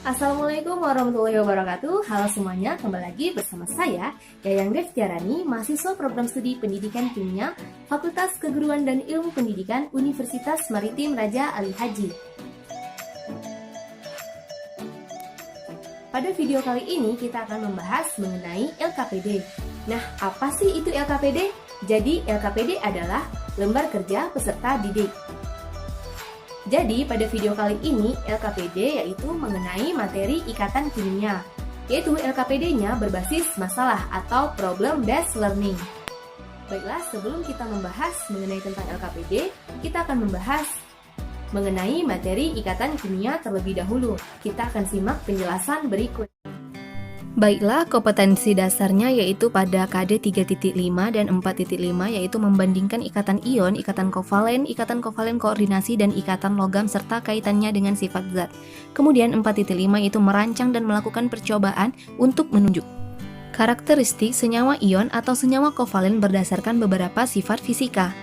Assalamualaikum warahmatullahi wabarakatuh. Halo semuanya, kembali lagi bersama saya Yayang Devtiarani, mahasiswa program studi Pendidikan Kimia Fakultas Keguruan dan Ilmu Pendidikan Universitas Maritim Raja Ali Haji. Pada video kali ini kita akan membahas mengenai LKPD. Nah, apa sih itu LKPD? Jadi LKPD adalah lembar kerja peserta didik. Jadi pada video kali ini LKPD yaitu mengenai materi ikatan kimia, yaitu LKPD-nya berbasis masalah atau problem based learning. Baiklah, sebelum kita membahas mengenai tentang LKPD, kita akan membahas mengenai materi ikatan kimia terlebih dahulu. Kita akan simak penjelasan berikut. Baiklah, kompetensi dasarnya yaitu pada KD 3.5 dan 4.5 yaitu membandingkan ikatan ion, ikatan kovalen koordinasi, dan ikatan logam serta kaitannya dengan sifat zat. Kemudian 4.5 yaitu merancang dan melakukan percobaan untuk menunjuk karakteristik senyawa ion atau senyawa kovalen berdasarkan beberapa sifat fisika.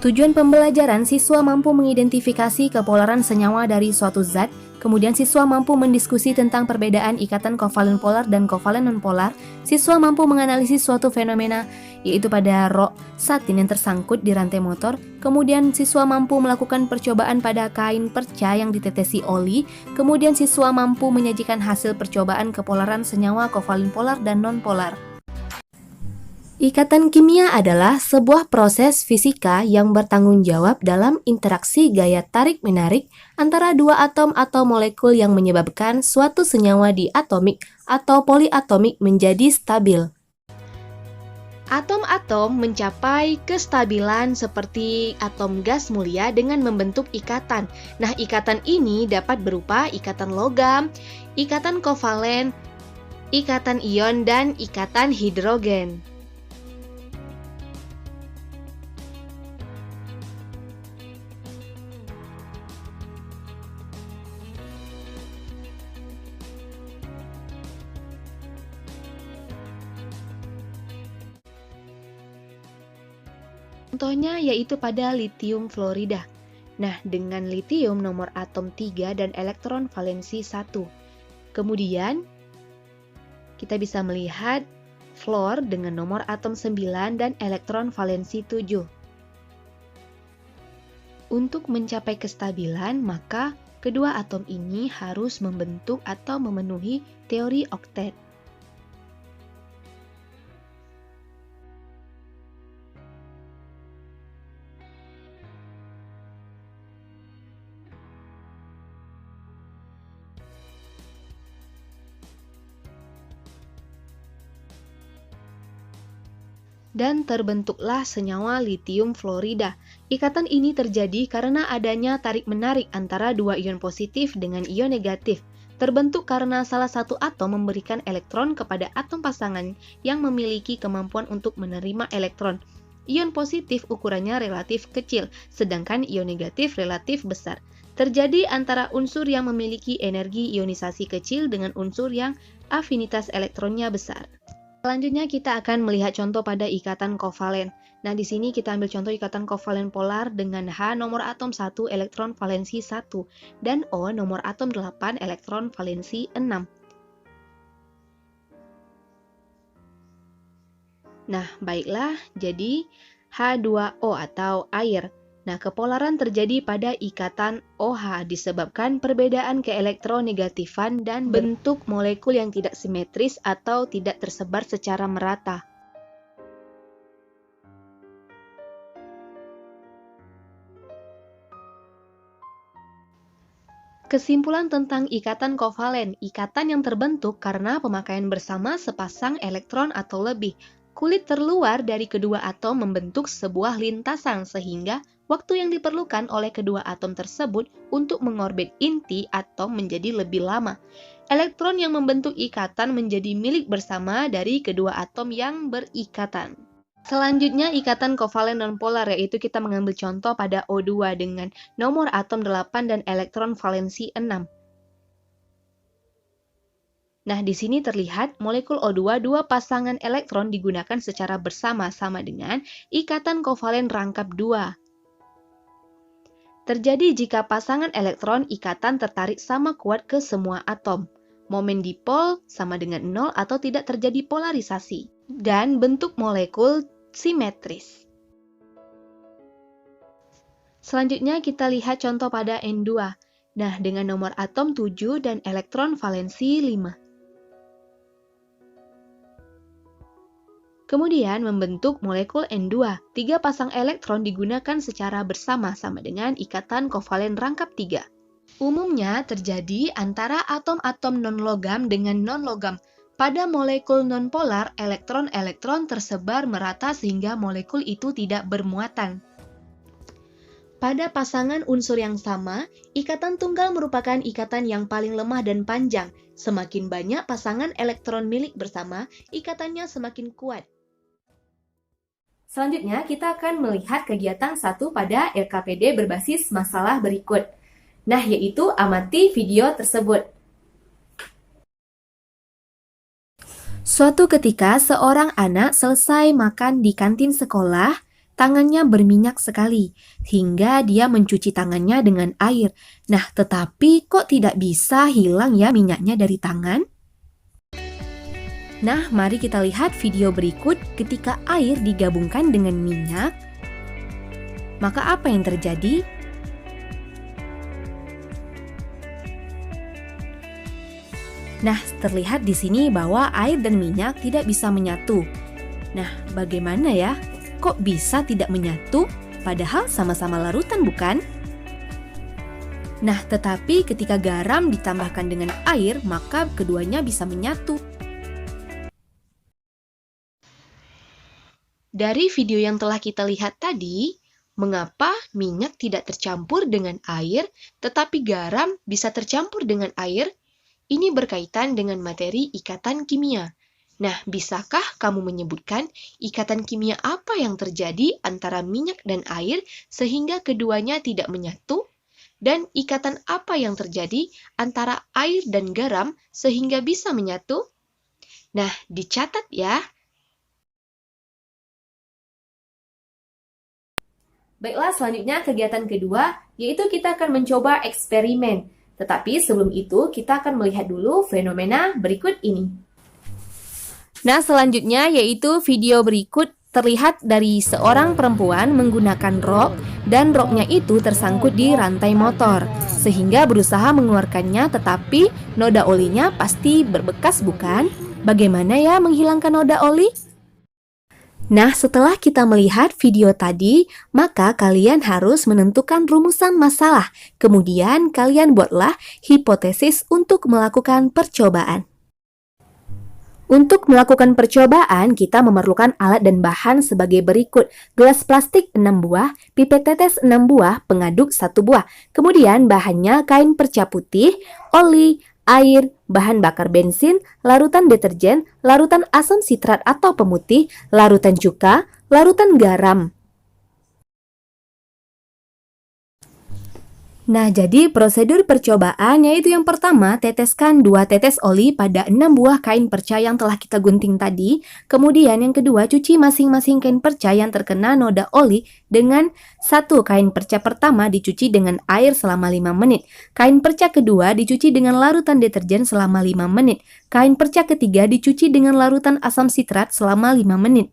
Tujuan pembelajaran, siswa mampu mengidentifikasi kepolaran senyawa dari suatu zat. Kemudian siswa mampu mendiskusi tentang perbedaan ikatan kovalen polar dan kovalen nonpolar. Siswa mampu menganalisis suatu fenomena, yaitu pada rok satin yang tersangkut di rantai motor. Kemudian siswa mampu melakukan percobaan pada kain perca yang ditetesi oli. Kemudian siswa mampu menyajikan hasil percobaan kepolaran senyawa kovalen polar dan nonpolar. Ikatan kimia adalah sebuah proses fisika yang bertanggung jawab dalam interaksi gaya tarik-menarik antara dua atom atau molekul yang menyebabkan suatu senyawa diatomik atau poliatomik menjadi stabil. Atom-atom mencapai kestabilan seperti atom gas mulia dengan membentuk ikatan. Nah, ikatan ini dapat berupa ikatan logam, ikatan kovalen, ikatan ion, dan ikatan hidrogen. Contohnya yaitu pada litium fluorida. Nah, dengan litium nomor atom 3 dan elektron valensi 1. Kemudian, kita bisa melihat fluor dengan nomor atom 9 dan elektron valensi 7. Untuk mencapai kestabilan, maka kedua atom ini harus membentuk atau memenuhi teori oktet. Dan terbentuklah senyawa litium fluorida. Ikatan ini terjadi karena adanya tarik-menarik antara dua ion positif dengan ion negatif. Terbentuk karena salah satu atom memberikan elektron kepada atom pasangan yang memiliki kemampuan untuk menerima elektron. Ion positif ukurannya relatif kecil, sedangkan ion negatif relatif besar. Terjadi antara unsur yang memiliki energi ionisasi kecil dengan unsur yang afinitas elektronnya besar. Selanjutnya kita akan melihat contoh pada ikatan kovalen. Nah, di sini kita ambil contoh ikatan kovalen polar dengan H nomor atom 1 elektron valensi 1 dan O nomor atom 8 elektron valensi 6. Nah, baiklah, jadi H2O atau air. Nah, kepolaran terjadi pada ikatan OH disebabkan perbedaan keelektronegatifan dan bentuk molekul yang tidak simetris atau tidak tersebar secara merata. Kesimpulan tentang ikatan kovalen, ikatan yang terbentuk karena pemakaian bersama sepasang elektron atau lebih. Kulit terluar dari kedua atom membentuk sebuah lintasan sehingga waktu yang diperlukan oleh kedua atom tersebut untuk mengorbit inti atom menjadi lebih lama. Elektron yang membentuk ikatan menjadi milik bersama dari kedua atom yang berikatan. Selanjutnya ikatan kovalen nonpolar, yaitu kita mengambil contoh pada O2 dengan nomor atom 8 dan elektron valensi 6. Nah, di sini terlihat molekul O2 dua pasangan elektron digunakan secara bersama sama dengan ikatan kovalen rangkap 2. terjadi jika pasangan elektron ikatan tertarik sama kuat ke semua atom. Momen dipol sama dengan 0 atau tidak terjadi polarisasi. Dan bentuk molekul simetris. Selanjutnya kita lihat contoh pada N2. Nah, dengan nomor atom 7 dan elektron valensi 5. Kemudian membentuk molekul N2. 3 pasang elektron digunakan secara bersama sama dengan ikatan kovalen rangkap 3. Umumnya terjadi antara atom-atom non-logam dengan non-logam. Pada molekul nonpolar, elektron-elektron tersebar merata sehingga molekul itu tidak bermuatan. Pada pasangan unsur yang sama, ikatan tunggal merupakan ikatan yang paling lemah dan panjang. Semakin banyak pasangan elektron milik bersama, ikatannya semakin kuat. Selanjutnya, kita akan melihat kegiatan 1 pada LKPD berbasis masalah berikut. Nah, yaitu amati video tersebut. Suatu ketika, seorang anak selesai makan di kantin sekolah, tangannya berminyak sekali, hingga dia mencuci tangannya dengan air. Nah, tetapi kok tidak bisa hilang ya minyaknya dari tangan? Nah, mari kita lihat video berikut ketika air digabungkan dengan minyak. Maka apa yang terjadi? Nah, terlihat di sini bahwa air dan minyak tidak bisa menyatu. Nah, bagaimana ya? Kok bisa tidak menyatu? Padahal sama-sama larutan, bukan? Nah, tetapi ketika garam ditambahkan dengan air, maka keduanya bisa menyatu. Dari video yang telah kita lihat tadi, mengapa minyak tidak tercampur dengan air, tetapi garam bisa tercampur dengan air? Ini berkaitan dengan materi ikatan kimia. Nah, bisakah kamu menyebutkan ikatan kimia apa yang terjadi antara minyak dan air sehingga keduanya tidak menyatu? Dan ikatan apa yang terjadi antara air dan garam sehingga bisa menyatu? Nah, dicatat ya. Baiklah, selanjutnya kegiatan kedua, yaitu kita akan mencoba eksperimen. Tetapi sebelum itu, kita akan melihat dulu fenomena berikut ini. Nah, selanjutnya yaitu video berikut terlihat dari seorang perempuan menggunakan rok dan roknya itu tersangkut di rantai motor sehingga berusaha mengeluarkannya, tetapi noda olinya pasti berbekas, bukan? Bagaimana ya menghilangkan noda oli? Nah, setelah kita melihat video tadi, maka kalian harus menentukan rumusan masalah. Kemudian kalian buatlah hipotesis untuk melakukan percobaan. Untuk melakukan percobaan, kita memerlukan alat dan bahan sebagai berikut. Gelas plastik 6 buah, pipet tetes 6 buah, pengaduk 1 buah. Kemudian bahannya kain perca putih, oli, air, bahan bakar bensin, larutan deterjen, larutan asam sitrat atau pemutih, larutan cuka, larutan garam. Nah, jadi prosedur percobaan yaitu yang pertama, teteskan 2 tetes oli pada 6 buah kain perca yang telah kita gunting tadi. Kemudian yang kedua, cuci masing-masing kain perca yang terkena noda oli dengan 1 kain perca pertama dicuci dengan air selama 5 menit. Kain perca kedua dicuci dengan larutan deterjen selama 5 menit. Kain perca ketiga dicuci dengan larutan asam sitrat selama 5 menit.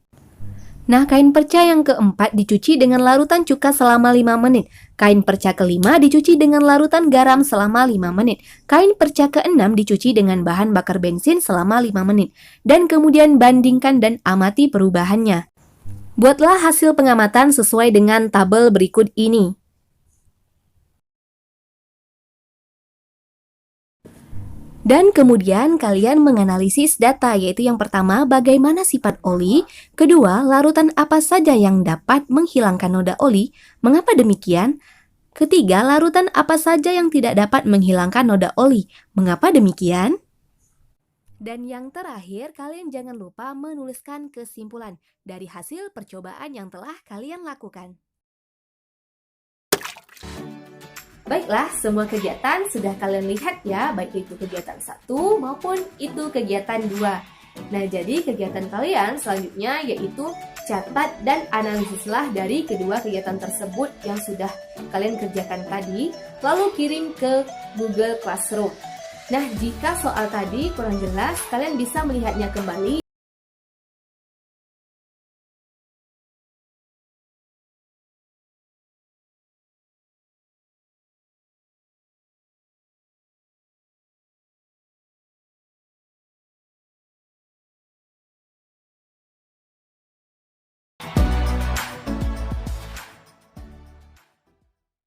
Nah, kain perca yang keempat dicuci dengan larutan cuka selama 5 menit. Kain perca kelima dicuci dengan larutan garam selama 5 menit. Kain perca keenam dicuci dengan bahan bakar bensin selama 5 menit. Dan kemudian bandingkan dan amati perubahannya. Buatlah hasil pengamatan sesuai dengan tabel berikut ini. Dan kemudian kalian menganalisis data, yaitu yang pertama, bagaimana sifat oli, kedua, larutan apa saja yang dapat menghilangkan noda oli, mengapa demikian, ketiga, larutan apa saja yang tidak dapat menghilangkan noda oli, mengapa demikian, dan yang terakhir, kalian jangan lupa menuliskan kesimpulan dari hasil percobaan yang telah kalian lakukan. Baiklah, semua kegiatan sudah kalian lihat ya, baik itu kegiatan 1 maupun itu kegiatan 2. Nah, jadi kegiatan kalian selanjutnya yaitu catat dan analisislah dari kedua kegiatan tersebut yang sudah kalian kerjakan tadi, lalu kirim ke Google Classroom. Nah, jika soal tadi kurang jelas, kalian bisa melihatnya kembali